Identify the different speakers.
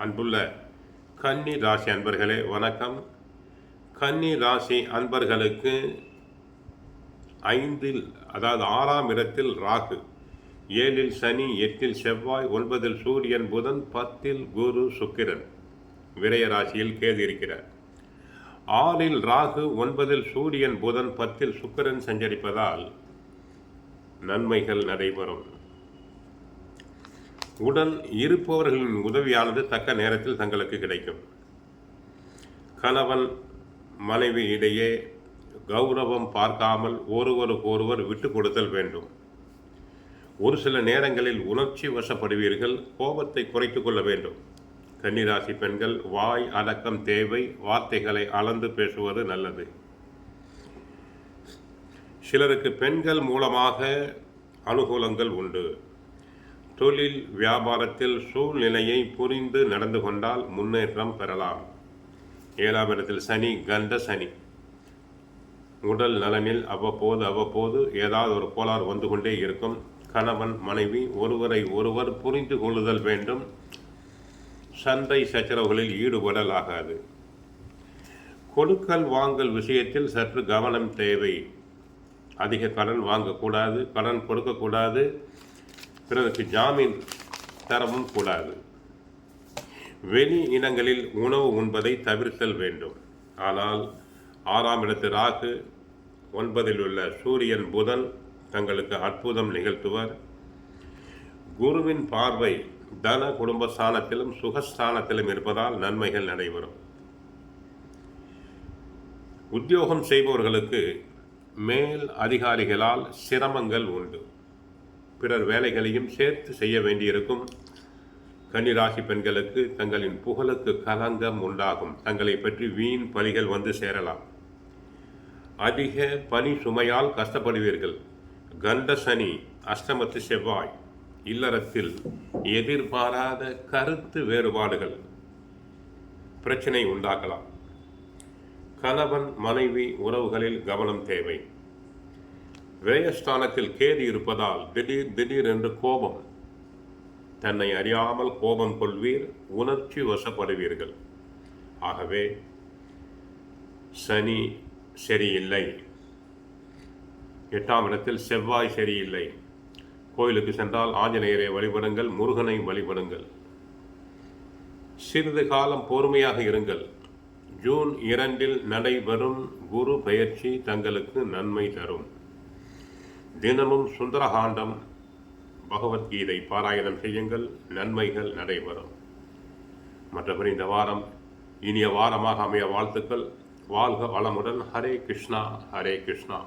Speaker 1: அன்புள்ள கன்னி ராசி அன்பர்களே வணக்கம். கன்னி ராசி அன்பர்களுக்கு 5 அதாவது 6ஆம் இடத்தில் ராகு, 7இல் சனி, 8இல் செவ்வாய், 9இல் சூரியன், புதன், 10இல் குரு, சுக்கிரன், விரய ராசியில் கேது இருக்கிறார். 6இல் ராகு, 9இல் சூரியன், புதன், 10இல் சுக்கிரன் சஞ்சரிப்பதால் நன்மைகள் நடைபெறும். உடன் இருப்பவர்களின் உதவியானது தக்க நேரத்தில் தங்களுக்கு கிடைக்கும். கணவன் மனைவி இடையே கௌரவம் பார்க்காமல் ஒருவருக்கொருவர் விட்டு கொடுத்தல் வேண்டும். ஒரு சில நேரங்களில் உணர்ச்சி வசப்படுவீர்கள். கோபத்தை குறைத்து கொள்ள வேண்டும். கன்னிராசி பெண்கள், வாய் அடக்கம் தேவை. வார்த்தைகளை அளந்து பேசுவது நல்லது. சிலருக்கு பெண்கள் மூலமாக அனுகூலங்கள் உண்டு. தொழில் வியாபாரத்தில் சூழ்நிலையை புரிந்து நடந்து கொண்டால் முன்னேற்றம் பெறலாம். 7ஆம் இடத்தில் சனி, கண்ட சனி. உடல் நலனில் அவ்வப்போது ஏதாவது ஒரு கோளாறு வந்து கொண்டே இருக்கும். கணவன் மனைவி ஒருவரை ஒருவர் புரிந்து கொள்ளுதல் வேண்டும். சண்டை சச்சரவுகளில் ஈடுபடல் ஆகாது. கொடுக்கல் வாங்கல் விஷயத்தில் சற்று கவனம் தேவை. அதிக கடன் வாங்கக்கூடாது, கடன் கொடுக்கக்கூடாது, பிறருக்கு ஜாமீன் தரவும் கூடாது. வெளி இனங்களில் உணவு உண்பதை தவிர்த்தல் வேண்டும். ஆனால் 6ஆம் இடத்து ராகு, 9இல் உள்ள சூரியன், புதன் தங்களுக்கு அற்புதம் நிகழ்த்துவர். குருவின் பார்வை தன குடும்பஸ்தானத்திலும் சுகஸ்தானத்திலும் இருப்பதால் நன்மைகள் நடைபெறும். உத்தியோகம் செய்பவர்களுக்கு மேல் அதிகாரிகளால் சிரமங்கள் உண்டு. பிறர் வேலைகளையும் சேர்த்து செய்ய வேண்டியிருக்கும். கன்னிராசி பெண்களுக்கு தங்களின் புகழுக்கு களங்கம் உண்டாகும். தங்களை பற்றி வீண் பழிகள் வந்து சேரலாம். அதிக பணி சுமையால் கஷ்டப்படுவீர்கள். கண்ட சனி, அஷ்டமத்து செவ்வாய், இல்லறத்தில் எதிர்பாராத கருத்து வேறுபாடுகள் பிரச்சனை உண்டாக்கலாம். கணவன் மனைவி உறவுகளில் கவனம் தேவை. விரயஸ்தானத்தில் கேது இருப்பதால் திடீர் என்று கோபம், தன்னை அறியாமல் கோபம் கொள்வீர். உணர்ச்சி வசப்படுவீர்கள். ஆகவே சனி சரியில்லை. 8ஆம் இடத்தில் செவ்வாய் சரியில்லை. கோயிலுக்கு சென்றால் ஆஞ்சநேயரை வழிபடுங்கள், முருகனை வழிபடுங்கள். சிறிது காலம் பொறுமையாக இருங்கள். ஜூன் 2இல் நடைபெறும் குரு பெயர்ச்சி தங்களுக்கு நன்மை தரும். தினமும் சுந்தரகாண்டம், பகவத்கீதை பாராயணம் செய்யுங்கள். நன்மைகள் நடைபெறும். மற்றபடி இந்த வாரம் இனிய வாரமாக அமைய வாழ்த்துக்கள். வாழ்க வளமுடன். ஹரே கிருஷ்ணா, ஹரே கிருஷ்ணா.